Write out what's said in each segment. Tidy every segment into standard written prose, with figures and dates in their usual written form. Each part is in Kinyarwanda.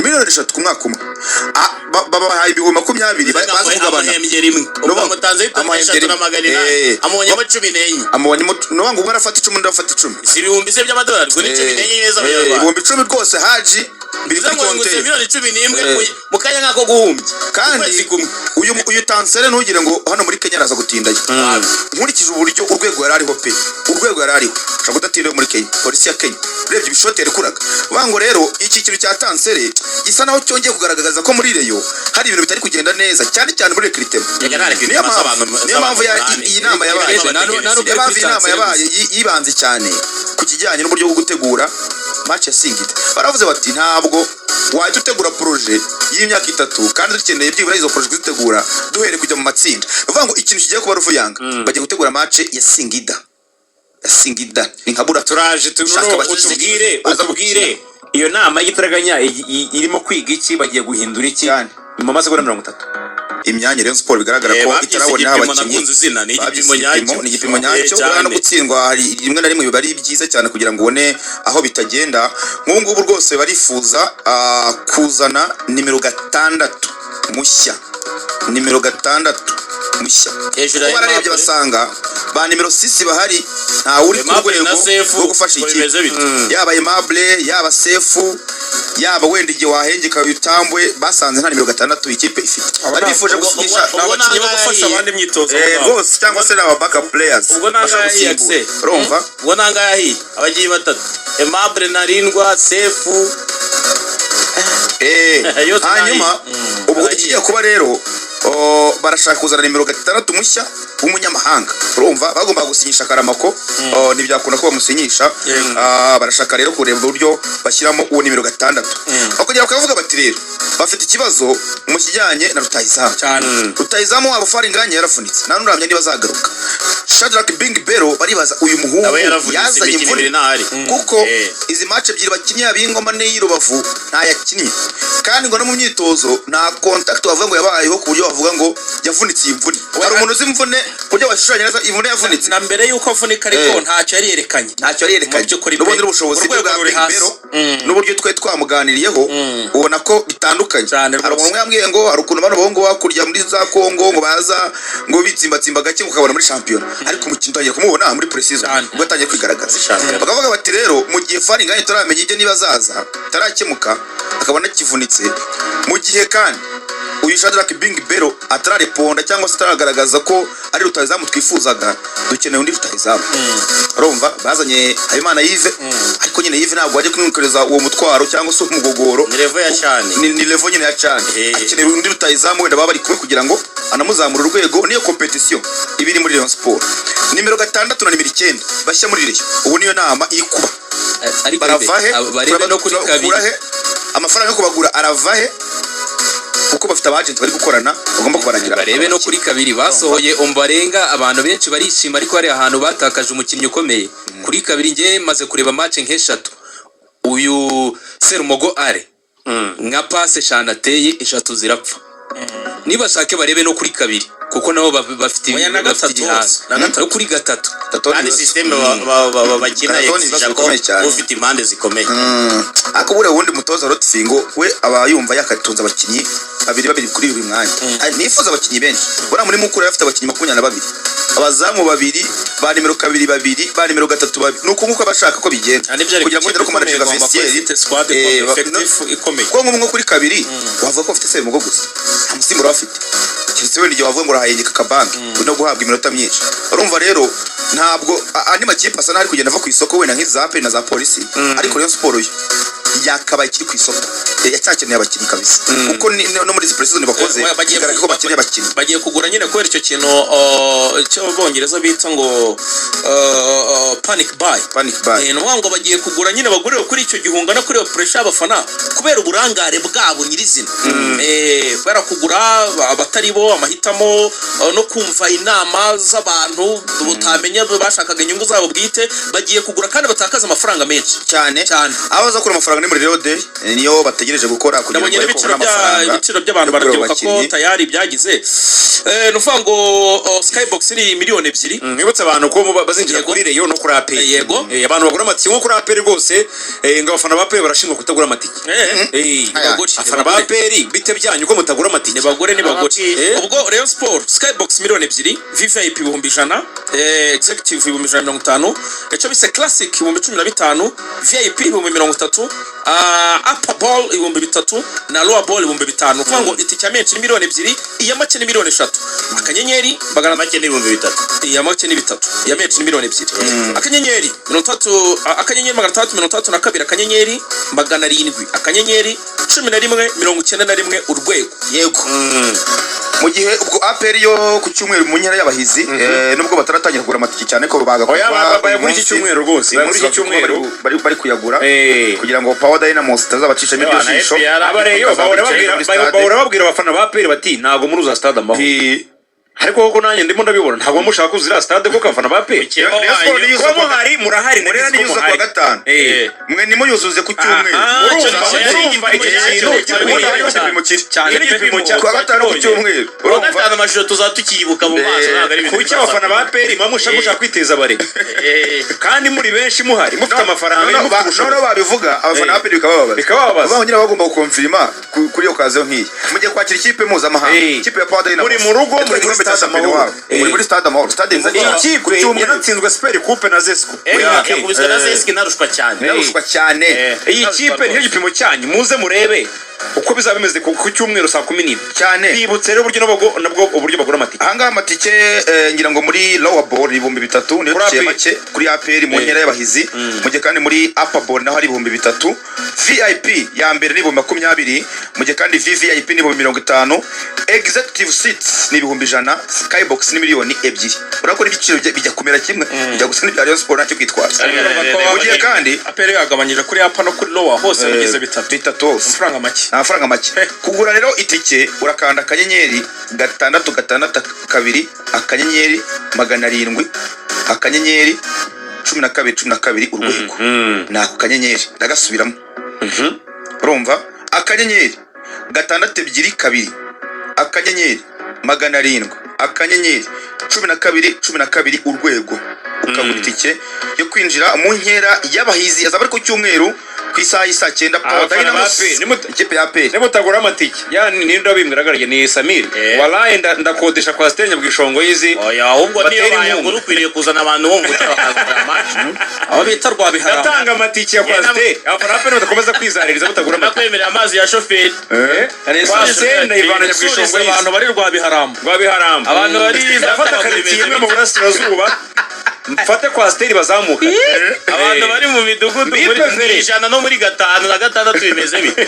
miliyoni 3 ku mwaka umwe babahaye ibihumbi 20 baza kugabana uba mutanze 3,300 amubonyemo 14 amubonyemo no ngo umwe arafata 10 undi afata 10 si ibihumbi se by'amadolari ngo ni 14 neza ibihumbi 10 rwose haji biri kuri konte miliyoni 11 mu kanya nkako guhumbye kandi uyu tansere ntugire ngo hano muri Kenya araza gutindayo nkurikije uburyo urwego yarariho pe urwego yarariho ushaka kudatinda muri Kenya polisi ya Kenya urebye ibishotere kuraga bango rero iki kintu cya tansere gisa naho cyongeye kugaragaza ko muri reyo hari ibintu bitari kugenda neza cyane cyane muri recruitment niyo mpamvu iyi nama yabaye yibanze cyane ku kijyanye n'uburyo bwo gutegura match ya Singida baravuze bati ntabwo wajya utegura projet y'imyaka 3 kandi dukeneye byibura izo projet kuzitegura duhere kujya mu matsinda bavuga ngo ikintu kigiye kuba Ruvuyanga bagiye gutegura match ya Singida inkabura turaje utubwire iyo nama y'igitaraganya irimo kwiga iki bagiye guhindura iki mu masegonda 30 imyanya Rayon Sport bigaragara ko itarabona abakinnyi ni igipimo nyacyo no gutsindwa hari rimwe na rimwe bari byiza cyane kugira ngo ubone aho bitagenda nk'ubu rwose barifuza kuzana nimero 6 mushya hejuru y'abarebye basanga ba nimero 6 bahari nta uri ku rwego rwo gufasha ikipe yaba Aimable yaba Sefu yaba wenda igihe wahengeka utambwe basanze nta nimero 6 ikipe ifite bari bifuje gusinyisha abakinnyi bo gufasha abandi myitozo rwose cyangwa se n'aba backup players ubwo nangaye urumva ubwo nangaye abagiye batatu Aimable Narindwa Sefu hanyuma ubwo ikigiye kuba rero barashaka kuzana nimero 6 mushya w'umunyamahanga urumva bagomba gusinyisha Karamako nibyakunda ko bamusinyisha barashaka rero kureba uburyo bashyiramo uwo nimero 6 bakongera bakavuga bati rero bafite ikibazo mu kijyanye na Rutahizamu wabo Faringanye yaravunitse nta nuramya niba zagaruka Shadrack Bing Bero baribaza uyu muhungu yazanye imvune kuko izi match ebyiri bakinnye ab'Ingoma n'Irubavu nta yakinnye kandi ngo no mu myitozo nta contact bavuga ngo yabayeho ku buryo bavuga ngo yavunitse imvune hari umuntu uzi imvune buryo bashushanya neza imvune yavunitse na mbere yuko avunika ariko ntacyo yari yerekanye n'ubundi ubushobozi bwa Bing Bero n'uburyo twe twamuganiriyeho ubona ko bitandukanye hari umuntu yambwiye ngo hari ukuntu bano bahungu bakurya muri za Kongo ngo baza ngo bitsimbatsimba gake ukabona muri champion ariko umukino utagiye kumubona muri pre-season ubwo atangiye kwigaragaza bakavuga bati rero mu gihe Faringanye turamenye ije niba zaza tarakemuka akabona kivunitse mu gihe kandi uyu Shadrack Bing Bero atarareponda cyangwa se ataragaragaza ko ari Rutahizamu twifuzaga dukeneye undi Rutahizamu urumva bazanye Habimana Yves ariko nyine Yves ntabwo waje kumwikoreza uwo mutwaro cyangwa se umugogoro ni level ya cyane ni level nyine ya cyane akeneye undi Rutahizamu wenda baba bari kumwe kugira ngo anamuzamura urwego niyo competition ibiri muri Rayon Sport nimero 6 na nimero 9 bashya muri Rayon ubu niyo nama ikuba baravahe barebe no kuri kabiri amafaranga yo kubagura aravahe kuko bafite abagenti bari gukorana bagomba kubaragira barebe no kuri kabiri basohoye Ombarenga abantu benshi barishima ariko hari ahantu batakaje umukinnyi ukomeye kuri kabiri ngiye maze kureba match nk'eshatu uyu Serumogo are nka passe Shanateye 3 zirapfa niba shake barebe no kuri kabiri kuko nabo bafite igihanga no kuri 3 kandi system bakina ufite impande zikomeye akubure wundi mutoza Rotfingo we abayumva yakatunza abakinyi babiri kuri uyu mwanya nifuza abakinyi benshi bora muri mukuru afite abakinyi 22 abazamu babiri ba nimero 2 babiri ba nimero 3 babiri nuko nkuko abashaka ko bigenda kugira ngo ndero kumanira vestiaire squad effective ikomeye ko nko kuri kabiri bavuga ko afite Semugo gusa amusimbura bafite kiretse we n'igihe bavuga ngo rahayengeka kabanki no guhabwa iminota myinshi urumva rero ntabwo andi makipe asa n'ari kugenda ava ku isoko wenda nk'izape na za polisi ariko Rayon Sport yo yakabaye kiri ku isoko yacyakeneye abakinnyi kabisa kuko no muri preseason bakoze bigaragara ko bakeneye abakinnyi bagiye kugura nyine kwera icyo kintu cyo bongereza bita ngo panic buy ngo bagiye kugura nyine bagurira kuri icyo gihunga no kuri pressure abafana kubera uburangare bwabo nyirizina kubera kugura abatari bo amahitamo no kumva inama z'abantu butamenya bashakaga inyungu zabo bwite bagiye kugura kandi batakaza amafaranga menshi cyane abaza kuri amafaranga ni muri Rode niyo bategereje gukora kugira ngo ibiciro by'abantu barabyibuka ko tayari byagize nuvuga ngo Skybox ni miliyoni 2. Mwibutse abantu ko bazinjira kuri Rayon no kuri APR. Yego. Abantu bagura amatike nko kuri APR rwose ngo abafana ba APR barashinzwe kutagura amatike. Abafana ba APR bite byanyu ko mutagura amatike. Nibagore ubwo Rayon Sport Skybox miliyoni 2, VVIP 100, Executive 150, icyo bise Classic 15, VIP 30, Upper Ball 3000 na Lower Ball 5000. Uvuga ngo itike ya menshi ni miliyoni 2, iya make ni miliyoni 3. Akanyenyeri bagana make ni 3000. Iya make ni 3. Iya menshi ni miliyoni 2. Akanyenyeri 3, akanyenyeri 332, akanyenyeri 700, akanyenyeri 1191 urwego. Yego. Mu gihe ubwo APR yo ku cyumweru mu nkera y'abahizi nubwo bataratangira kugura amatike cyane ko bagakora muri iki cyumweru rwose muri iki cyumweru bari kuyagura kugira ngo Power Dynamos tazabacisha ibyo jisho abareyo bahora babwira abafana ba APR bati ntago muruza stade Amahoro ariko koko nanjye ndimo ndabibona ntabwo mushaka kuzira stade ko kafana ba APR ko muhari murahari murera ni yuzo kwa gatanu mwe nimo yuzuze ku cyumweru kwa gatanu ku cyumweru gatanu amashusho tuzatukiyibuka mu maso ntabwo ari ibintu kuki abafana ba APR mushaka kwiteza bare kandi muri benshi muhari mufite amafaranga no babivuga abafana ba APR bikababaza baho nyine bagomba gukonfirma kuri yo kazo nk'iyi mujye kwakira ikipe mpuzamahanga ikipe ya Power Dynamos muri mu rugo muri Stade Amahoro stade nziza cyane ikipe yanatsinzwe Super Coupe na Zesco yakubiswe na Zesco narushwa cyane iyi kipe niyo gipimo cyanyu muze murebe uko bizaba bimeze ku cyumweru saa 10 cyane bibutse rero uburyo nabwo uburyo bagura amatike ahanga amatike ngira ngo muri Lower Ball 3000 niyo cye make kuri APR mu nkera y'abahizi mujye kandi muri Upper Ball naho ari 3000 VIP ya mbere ni 20, mujye kandi VVIP ni 50, Executive Seats ni 100, Skybox ni miliyoni 2. urakora ibiciro bijya kumera kimwe bijya gusa n'ibya Rayon Sport nacyo kwitwaza mujye kandi APR yagabanyije kuri Upper no kuri Lower hose bigize 3 amafaranga make kugura rero itike urakanda akanyenyeri 662 akanyenyeri 700 akanyenyeri 12 urwego nako kanyenyeri ndagasubiramo urumva akanyenyeri 622 akanyenyeri 700 akanyenyeri 12 urwego ukagura itike yo kwinjira mu nkera y'abahizi azaba ari ku cyumweru ku isaha y'isa 9 Power Dynamos ikipe ya APR nimutagura amatike yani nindo bimwiragarije ni Samir wallahi ndakodesha kwa stage bwishongo yizi oya ahubwo niyo bayangura ukwiriye kuzana abantu bo ngutera bakagura match abo bita rwabihara gatanga amatike ya kwa stage abafana APR batakomeza kwizaririza mutagura amatike nakwemerera amazi ya chauffeur kwa stage ivana bwishongo yizi abantu bari rwabiharambo abantu bari ndafata karitiye mu burasirazuba mfate kwa steri bazamuka abantu bari mu midugudu muri ijana no muri 5 na 6 bimeze bite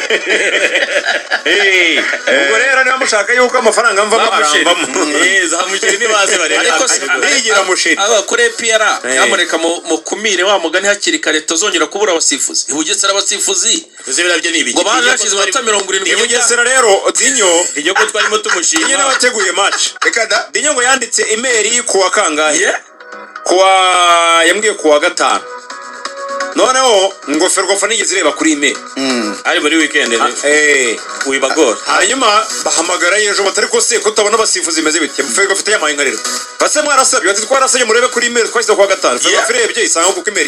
ubwo rero niba mushaka yuko amafaranga mva musheri za musheri ni baze bare ariko ndigira musheri aba kure PR yamureka mu kumire wa mugani hakiri kare tozongera kubura abasifuzi ibugesera abasifuzi uzibira byo nibiki ngo barashize bata 70 ibugesera rero dinyo iyo ko twarimo tumushinga nyine wateguye match reka da dinyo ngo yanditse email ku wa kangahe yambwiye kuwa 5 noneho ngo Ferwafa nigeze ireba kuri email ari muri weekend wibagora hanyuma bahamagara yejo batari ko se ko tabona basifuzi imeze bite Ferwafa afite yamaye nkarero base mwarasabye bati twarasabye murebe kuri email twashyize kuwa 5 Ferwafa irebye isanga kuko email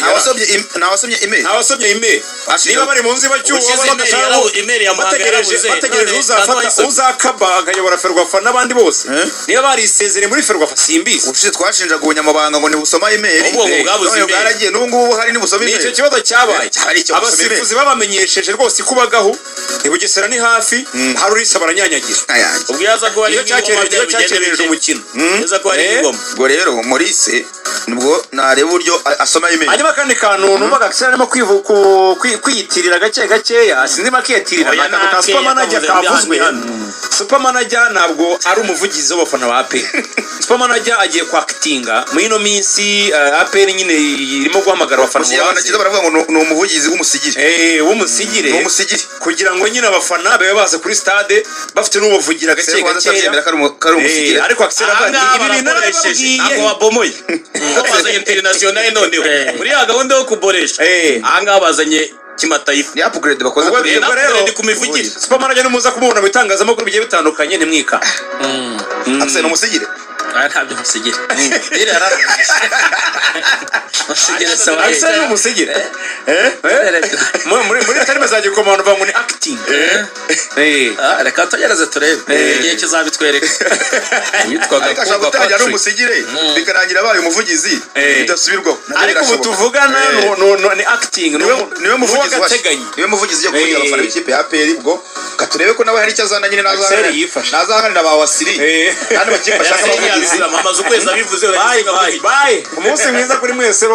nawasomye email niba bari mu nzi bacyuho email ya bategereje uzakaba akayobora Ferwafa n'abandi bose niba barisezere muri Ferwafa simbizi ushize twashinjaga ubunyamabanga ngo ntibusoma email bwaragiye n'ubungubu hari n'ubusoma email ikibazo cyabaye abasifuzi babamenyesheje rwose kubagaho ibugesera ni hafi hari urisa baranyanyagira ubwo yaza ko ari cyakereje umukino yaza ko ari ingoma ngo rero Maurice nubwo nareba uburyo asoma email hanyuma kandi kantu numvaga Axel arimo kwiyitirira gakeya sinzi makiyitirira naka super manager kavuzwe super manager ntabwo ari umuvugizi w'abafana ba APR super manager agiye kwactinga mu ino minsi APR nyine irimo guhamagara abafana baravuga ngo ni umuvugizi w'umusigire w'umusigire kugira ngo nyine abafana babe baza kuri stade bafite n'ubuvugira gake ariko Axel ibi bintu narababwiye ako wabomoye ko bazanye international noneho muri ya gahunda yo kuboresha ahanga bazanye kimataifa ni upgrade bakoze Ubwo kuri rero- upgrade ku mivugire supermanager nimuza kumubona mu bitangazamakuru bigiye bitandukanye nimwika Axel umusigire ntabyo musigire iri yararangije musigire sawa Axel ni umusigire muri tarime za gikomando bavuga ngo ni acting reka tugereze turebe igihe kizabitwereka witwaga ariko ashobora Kumba gutangira ari Patrick. umusigire bikarangira abaye umuvugizi bidasubirwaho Nabyo ariko ubu birashoboka. tuvugana ni acting niwe muvugizi w'agateganyo niwe muvugizi yo kuvugira Eh. abafana b'ikipe ya APR ubwo katurebe ko nawe hari icyo azana nyine Axel yifashe. nazahanira ba wasiri kandi amakipe ashaka abavugizi amaze ukwezi abivuze bye umunsi mwiza kuri mwese